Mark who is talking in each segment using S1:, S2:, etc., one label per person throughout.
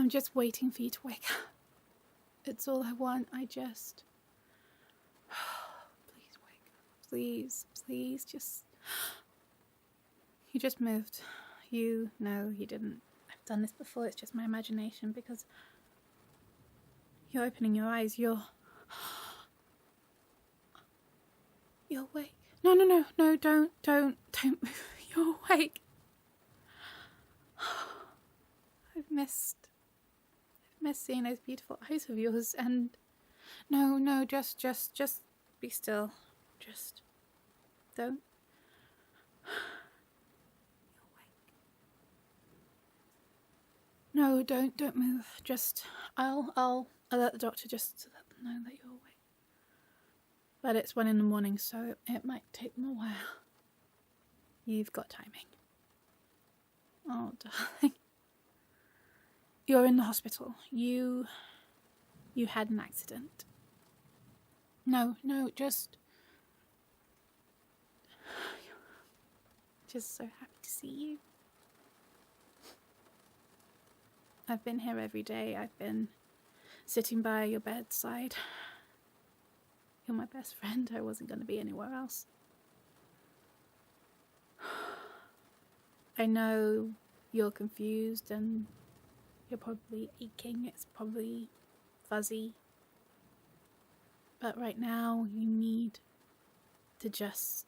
S1: I'm just waiting for you to wake up. It's all I want. Please wake up. Please, just... You just moved. No, you didn't. I've done this before. It's just my imagination because you're opening your eyes. You're awake. No, don't move. You're awake. I've missed seeing those beautiful eyes of yours, and no, just be still. Just don't. You're awake. No, don't move. Just I'll alert the doctor just to let them know that you're awake. But it's 1 a.m, so it might take them a while. You've got timing. Oh, darling. You're in the hospital. You had an accident. No, just so happy to see you. I've been here every day. I've been sitting by your bedside. You're my best friend. I wasn't going to be anywhere else. I know you're confused and you're probably aching. It's probably fuzzy. But right now, you need to just...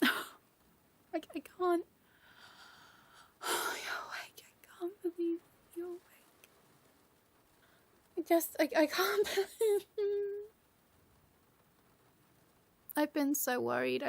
S1: I can't... Oh, you're awake. I can't believe you're awake. I can't believe... I've been so worried.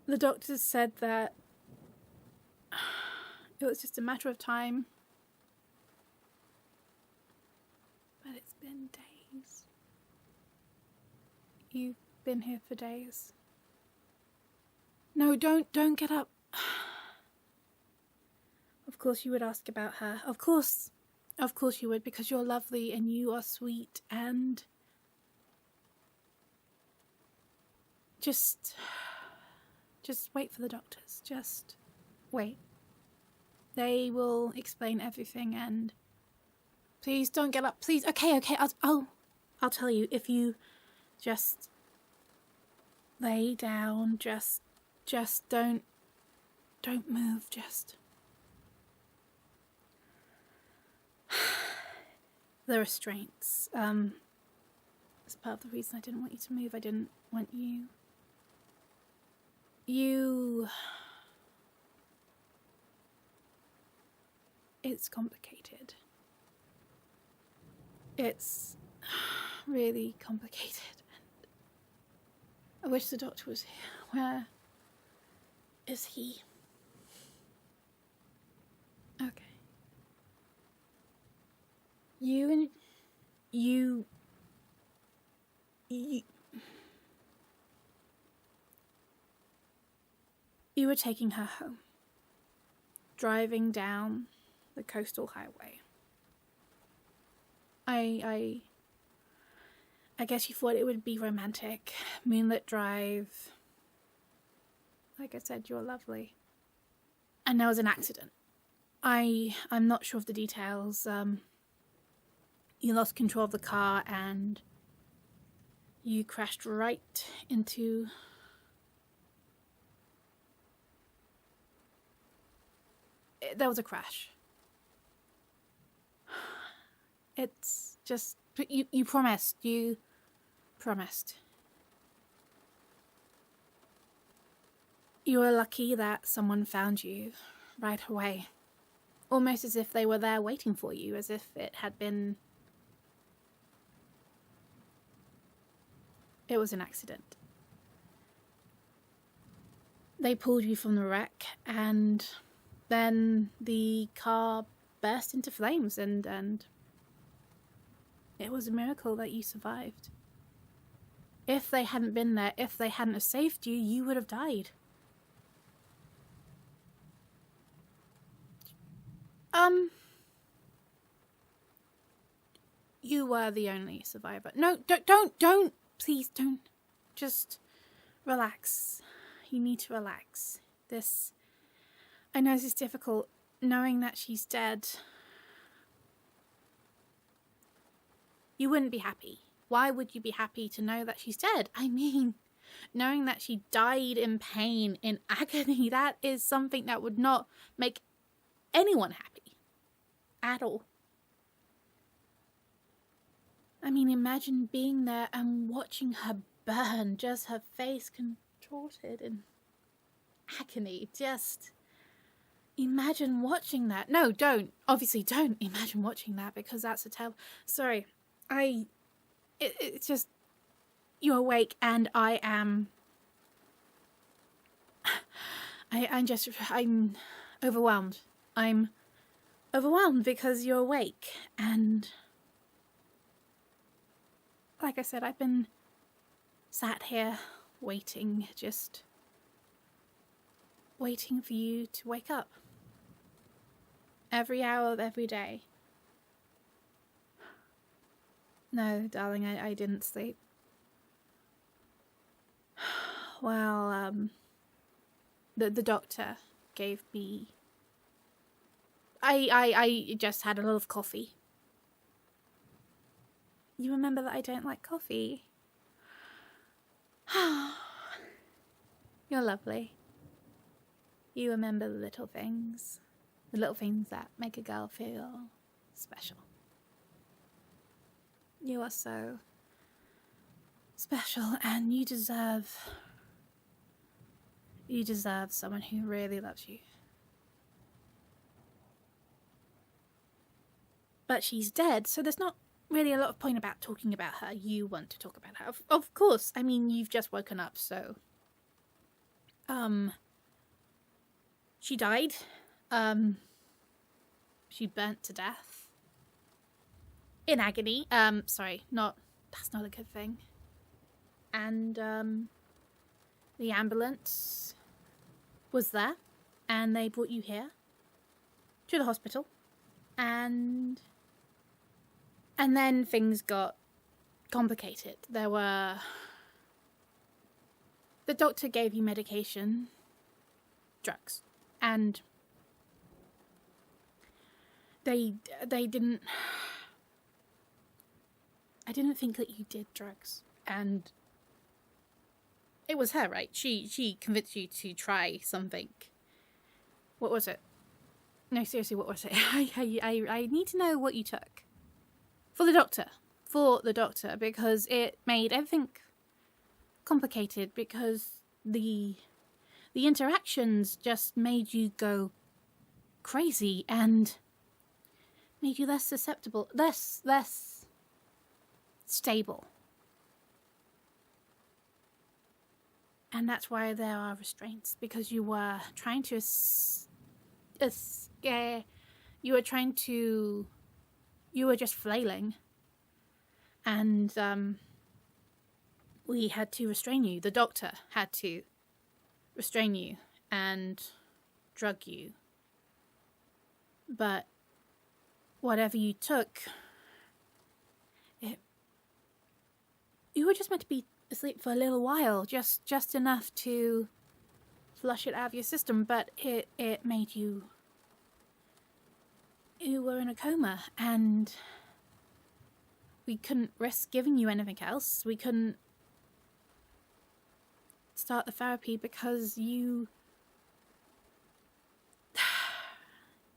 S1: The doctors said that it was just a matter of time. But it's been days. You've been here for days. No, don't get up. Of course you would ask about her. Of course you would, because you're lovely and you are sweet, and just wait for the doctors. Just wait. They will explain everything, and please don't get up. Please. Okay. I'll tell you. If you just lay down, just don't move. Just the restraints. That's part of the reason I didn't want you to move. I didn't want you. It's complicated. It's really complicated. And I wish the doctor was here. Where is he? Okay. You were taking her home, driving down the coastal highway. I guess you thought it would be romantic, moonlit drive. Like I said, you're lovely. And there was an accident. I'm not sure of the details. You lost control of the car and you crashed right into... There was a crash. It's just... You promised. You promised. You were lucky that someone found you right away. Almost as if they were there waiting for you, as if it had been... It was an accident. They pulled you from the wreck, and then the car burst into flames, and it was a miracle that you survived. If they hadn't been there, if they hadn't have saved you, you would have died. You were the only survivor. No, don't, please don't. Just Relax. You need to relax. I know this is difficult, knowing that she's dead. You wouldn't be happy. Why would you be happy to know that she's dead? I mean, knowing that she died in pain, in agony, that is something that would not make anyone happy. At all. I mean, imagine being there and watching her burn, just her face contorted in agony. Just imagine watching that. No, don't. Obviously, don't imagine watching that, because that's a terrible... Sorry. It's just... You're awake and I am... I'm overwhelmed. I'm overwhelmed because you're awake, and... Like I said, I've been sat here waiting, just waiting for you to wake up. Every hour of every day. No, darling, I didn't sleep. Well, the doctor gave me... I just had a lot of coffee. You remember that I don't like coffee? You're lovely. You remember the little things. The little things that make a girl feel special. You are so special, and you deserve someone who really loves you. But she's dead, so there's not really a lot of point about talking about her. You want to talk about her. Of course. I mean, you've just woken up, so... She died. She burnt to death. In agony. Sorry, that's not a good thing. And, the ambulance was there, and they brought you here to the hospital, and then things got complicated. The doctor gave you medication, drugs, and they didn't... I didn't think that you did drugs, and it was her, right? She convinced you to try something. What was it? No, seriously, what was it? I need to know what you took. For the doctor, because it made everything complicated, because the interactions just made you go crazy and made you less susceptible, less stable. And that's why there are restraints, because you were trying to you were just flailing, and we had to restrain you. The doctor had to restrain you and drug you. But whatever you took, you were just meant to be asleep for a little while, just enough to flush it out of your system, but it made you were in a coma, and we couldn't risk giving you anything else. We couldn't start the therapy because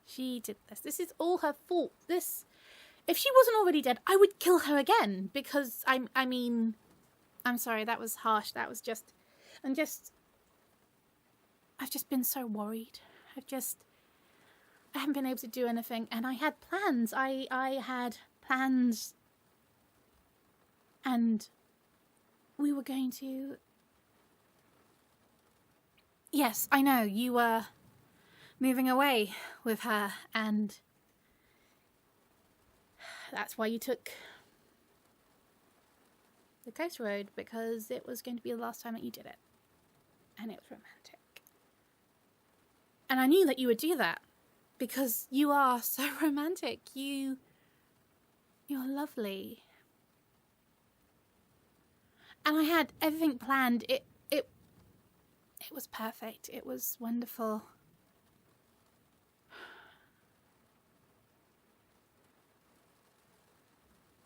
S1: she did this. This is all her fault. If she wasn't already dead, I would kill her again, because I'm sorry, that was harsh. That was just... I've just been so worried. I haven't been able to do anything, and I had plans. I had plans, and we were going to... Yes, I know, you were moving away with her, and that's why you took the coast road, because it was going to be the last time that you did it, and it was romantic. And I knew that you would do that, because you are so romantic. You're lovely. And I had everything planned. It was perfect. It was wonderful.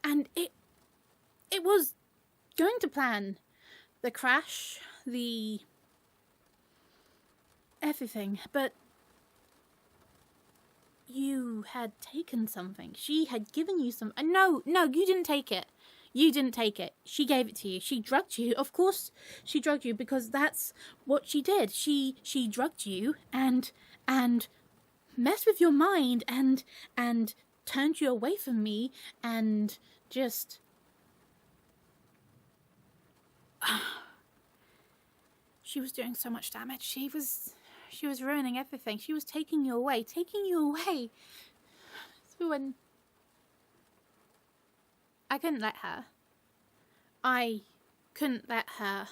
S1: And it was going to plan. The crash, the everything, but you had taken something. She had given you some. No, you didn't take it. You didn't take it. She gave it to you. She drugged you. Of course, she drugged you because that's what she did. She drugged you and messed with your mind and turned you away from me and just. She was doing so much damage. She was ruining everything. She was taking you away. So when I couldn't let her. I couldn't let her.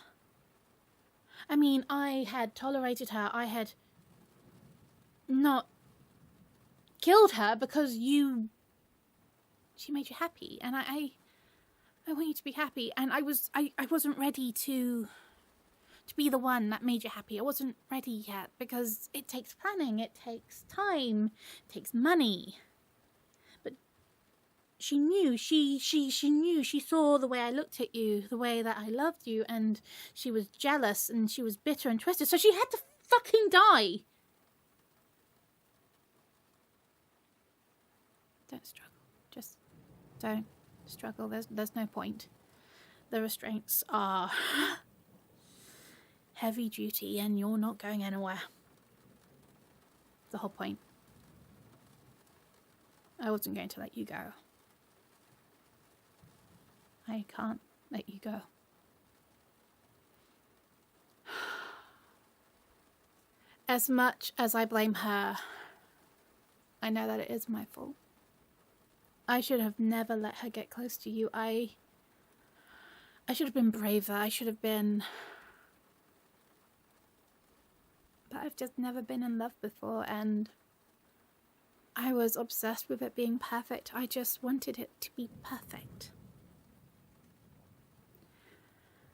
S1: I mean, I had tolerated her. I had not killed her because she made you happy, and I want you to be happy, and I wasn't ready to be the one that made you happy. I wasn't ready yet because it takes planning, it takes time, it takes money. But she knew, she knew, she saw the way I looked at you, the way that I loved you, and she was jealous and she was bitter and twisted, so she had to fucking die. Don't struggle. Just don't struggle. There's no point. The restraints are heavy duty and you're not going anywhere. The whole point. I wasn't going to let you go. I can't let you go. As much as I blame her, I know that it is my fault. I should have never let her get close to you. I should have been braver. I should have been... But I've just never been in love before, and I was obsessed with it being perfect. I just wanted it to be perfect.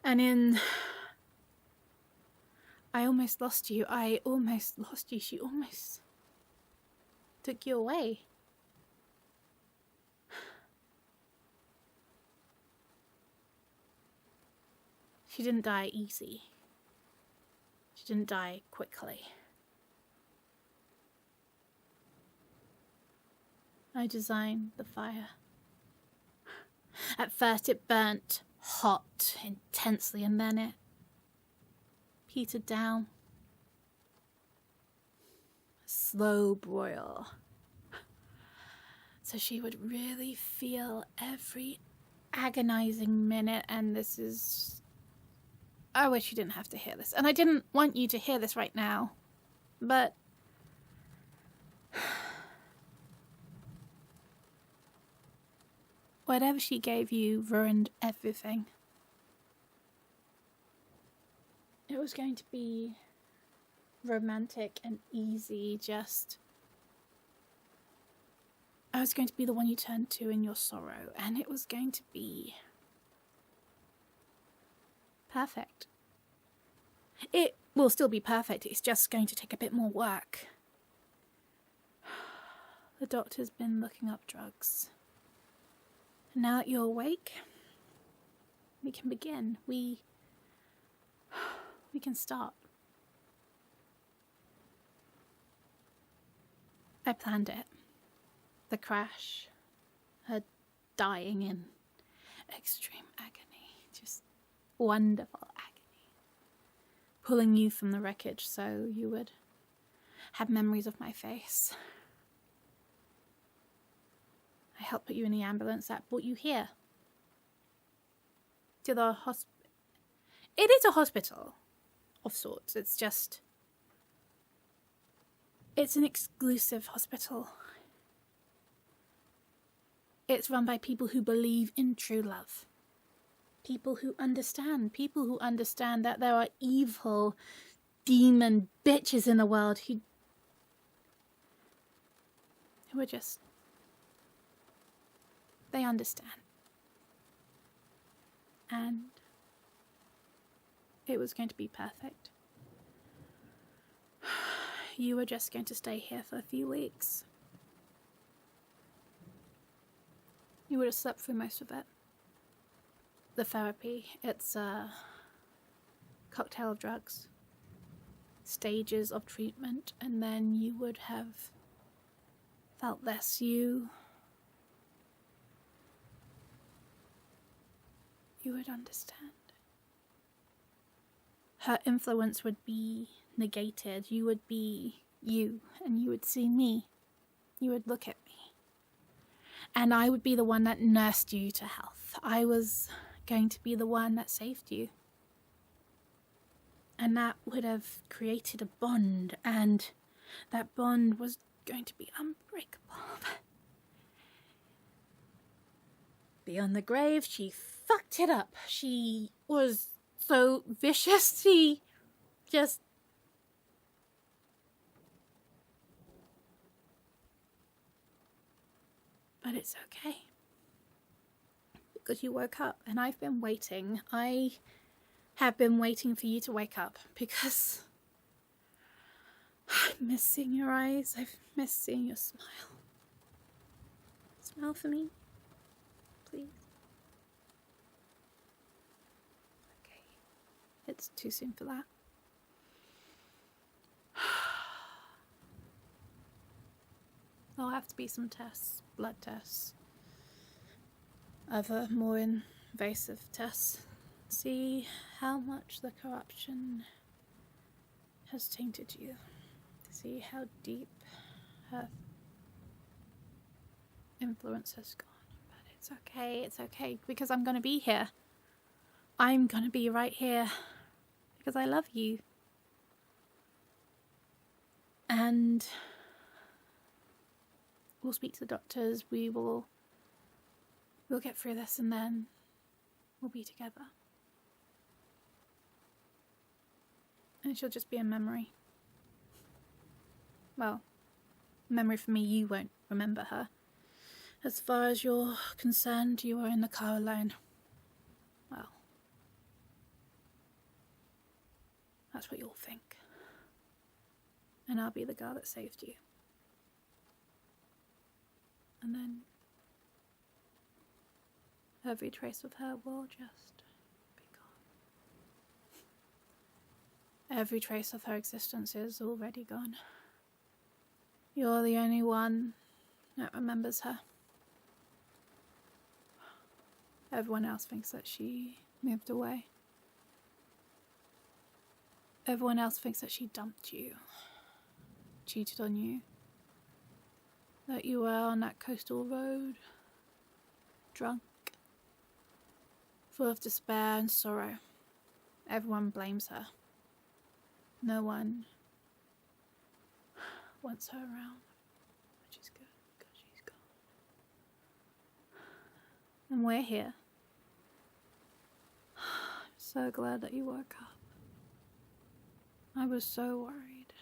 S1: And I almost lost you. She almost took you away. She didn't die easy. She didn't die quickly. I designed the fire. At first it burnt hot, intensely, and then it petered down. A slow broil. So she would really feel every agonizing minute, and this is... I wish you didn't have to hear this. And I didn't want you to hear this right now. But... whatever she gave you ruined everything. It was going to be romantic and easy, just... I was going to be the one you turned to in your sorrow, and it was going to be... perfect. It will still be perfect, it's just going to take a bit more work. The doctor's been looking up drugs. And now that you're awake, we can begin. We can start. I planned it. The crash, her dying in extreme agony, just wonderful agony. Pulling you from the wreckage so you would have memories of my face. I helped put you in the ambulance that brought you here. To the hospital. It is a hospital of sorts. It's just... it's an exclusive hospital. It's run by people who believe in true love. People who understand that there are evil demon bitches in the world who are just... they understand. And it was going to be perfect. you were just going to stay here for a few weeks, you would have slept through most of it. The therapy, it's a cocktail of drugs, stages of treatment, and then you would have felt this. You would understand. Her influence would be negated. You would be you, and you would see me. You would look at me. And I would be the one that nursed you to health. I was going to be the one that saved you. And that would have created a bond, and that bond was going to be unbreakable. Beyond the grave, she fucked it up. She was so vicious. She just... But it's okay. Because you woke up, and I've been waiting. I have been waiting for you to wake up, because I miss seeing your eyes. I've missed seeing your smile. Smile for me, please. Okay. It's too soon for that. There'll have to be some tests, blood tests, other more invasive tests. See how much the corruption has tainted you. See how deep her influence has gone. But it's okay, because I'm going to be here. I'm going to be right here, because I love you. And we'll speak to the doctors, we'll get through this, and then we'll be together. And she'll just be a memory. Well, memory for me, you won't remember her. As far as you're concerned, you were in the car alone. Well, that's what you'll think. And I'll be the girl that saved you. And then every trace of her will just be gone. Every trace of her existence is already gone. You're the only one that remembers her. Everyone else thinks that she moved away. Everyone else thinks that she dumped you, cheated on you, that you were on that coastal road, drunk, full of despair and sorrow. Everyone blames her. No one wants her around, which is good, because she's gone. And we're here. I'm so glad that you woke up. I was so worried.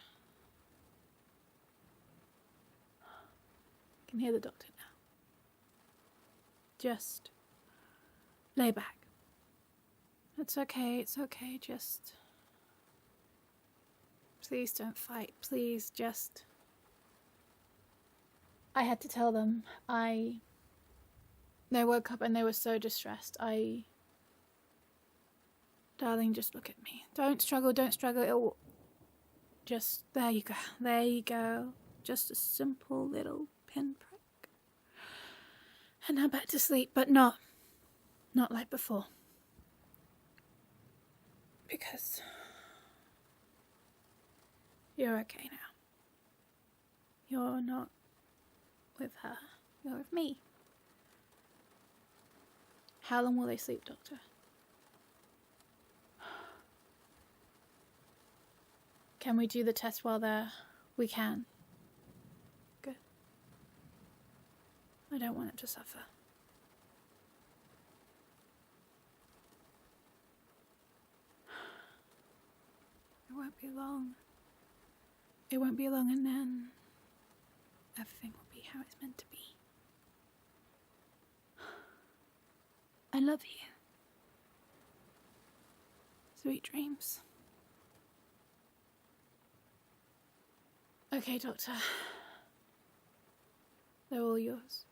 S1: I can hear the doctor now. Just lay back. It's okay, just... Please don't fight, please just... I had to tell them. They woke up and they were so distressed. Darling, just look at me. Don't struggle, it'll... Just, there you go. Just a simple little pinprick. And now back to sleep, but not like before. Because you're okay now. You're not with her, you're with me. How long will they sleep, Doctor? Can we do the test while they're... We can. Good. I don't want it to suffer. It won't be long. It won't be long, and then everything will be how it's meant to be. I love you. Sweet dreams. Okay, Doctor. They're all yours.